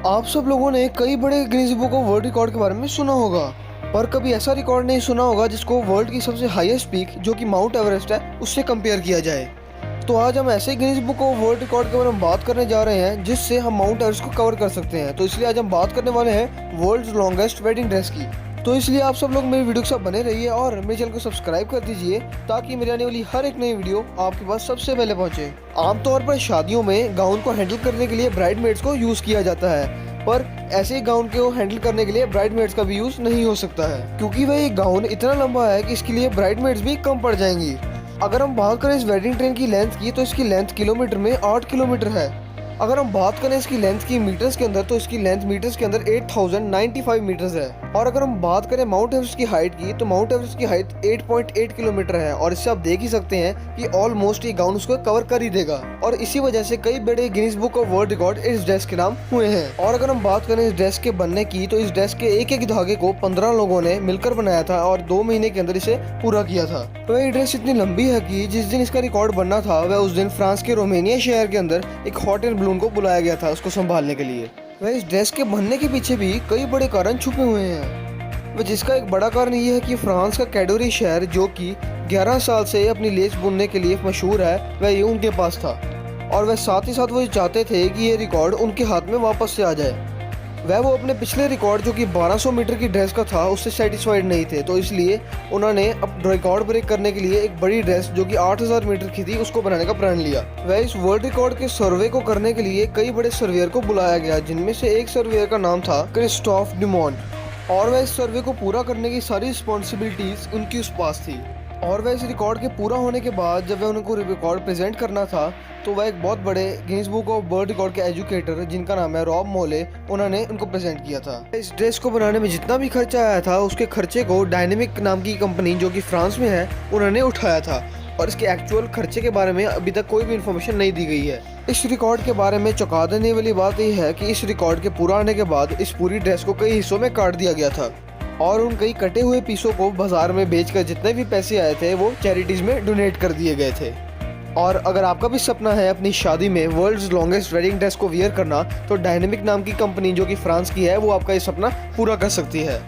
आप सब लोगों ने कई बड़े Guinness book of world record के बारे में सुना होगा, पर कभी ऐसा रिकॉर्ड नहीं सुना होगा जिसको वर्ल्ड की सबसे हाईएस्ट पीक जो कि माउंट एवरेस्ट है उससे कंपेयर किया जाए। तो आज हम ऐसे Guinness book of world record के बारे में बात करने जा रहे हैं जिससे हम माउंट एवरेस्ट को कवर कर सकते हैं। तो इसलिए आज हम बात करने वाले हैं वर्ल्ड लॉन्गेस्ट वेडिंग ड्रेस की। तो इसलिए आप सब लोग मेरी वीडियो के साथ बने रहिए और मेरे चैनल को सब्सक्राइब कर दीजिए ताकि मेरी आने वाली हर एक नई वीडियो आपके पास सबसे पहले पहुंचे। आमतौर पर शादियों में गाउन को हैंडल करने के लिए ब्राइडमेड्स को यूज किया जाता है, पर ऐसे गाउन को हैंडल करने के लिए ब्राइडमेड्स का भी यूज नहीं हो सकता है क्योंकि वह एक गाउन इतना लंबा है कि इसके लिए ब्राइडमेड्स भी कम पड़ जाएंगी। अगर हम बात करें इस वेडिंग ट्रेन की लेंथ की तो इसकी लेंथ किलोमीटर में 8 किलोमीटर है। अगर हम बात करें इसकी लेंथ की मीटर्स के अंदर तो इसकी लेंथ मीटर्स के अंदर 8095 मीटर्स है। और अगर हम बात करें माउंट एवरेस्ट की हाइट की तो माउंट एवरेस्ट की हाइट 8.8 किलोमीटर है और इससे आप देख ही सकते हैं कि ऑलमोस्ट ये गाउन उसको कवर कर ही देगा। और इसी वजह से कई बड़े Guinness book of world record इस ड्रेस के नाम हुए हैं। और अगर हम बात करें इस ड्रेस के बनने की तो इस ड्रेस के एक एक धागे को 15 लोगों ने मिलकर बनाया था और 2 महीने के अंदर इसे पूरा किया था। तो ये ड्रेस इतनी लंबी है कि जिस दिन इसका रिकॉर्ड बनना था वह उस दिन फ्रांस के रोमेनिया शहर के अंदर एक हॉट एयर बलून को बुलाया गया था उसको संभालने के लिए। वह इस ड्रेस के बनने के पीछे भी कई बड़े कारण छुपे हुए हैं, वह जिसका एक बड़ा कारण ये है कि फ्रांस का कैडोरी शहर जो कि 11 साल से अपनी लेस बुनने के लिए मशहूर है वह ये उनके पास था। और वह साथ ही साथ वो चाहते थे कि ये रिकॉर्ड उनके हाथ में वापस से आ जाए। वो अपने पिछले रिकॉर्ड जो कि 1200 मीटर की ड्रेस का था उससे सेटिस्फाइड नहीं थे, तो इसलिए उन्होंने अब रिकॉर्ड ब्रेक करने के लिए एक बड़ी ड्रेस जो कि 8000 मीटर की थी उसको बनाने का प्रण लिया। वह इस वर्ल्ड रिकॉर्ड के सर्वे को करने के लिए कई बड़े सर्वेयर को बुलाया गया, जिनमें से एक सर्वेयर का नाम था क्रिस्टोफ डुमोंट। और वह इस सर्वे को पूरा करने की सारी रिस्पॉन्सिबिलिटीज उनकी उस पास थी। और वह इस रिकॉर्ड के पूरा होने के बाद जब वह उनको रिकॉर्ड प्रेजेंट करना था तो वह एक बहुत बड़े Guinness book of world record के एजुकेटर जिनका नाम है रॉब मोले, उन्होंने उनको प्रेजेंट किया था। इस ड्रेस को बनाने में जितना भी खर्चा आया था उसके खर्चे को डायनेमिक नाम की कंपनी जो कि फ्रांस में है उन्होंने उठाया था। और इसके एक्चुअल खर्चे के बारे में अभी तक कोई भी इन्फॉर्मेशन नहीं दी गई है। इस रिकॉर्ड के बारे में चौंका देने वाली बात यह है कि इस रिकॉर्ड के पूरा होने के बाद इस पूरी ड्रेस को कई हिस्सों में काट दिया गया था और उन कई कटे हुए पीसों को बाजार में बेचकर जितने भी पैसे आए थे वो चैरिटीज में डोनेट कर दिए गए थे। और अगर आपका भी सपना है अपनी शादी में वर्ल्ड्स लॉन्गेस्ट वेडिंग ड्रेस को वियर करना तो डायनेमिक नाम की कंपनी जो कि फ्रांस की है वो आपका ये सपना पूरा कर सकती है।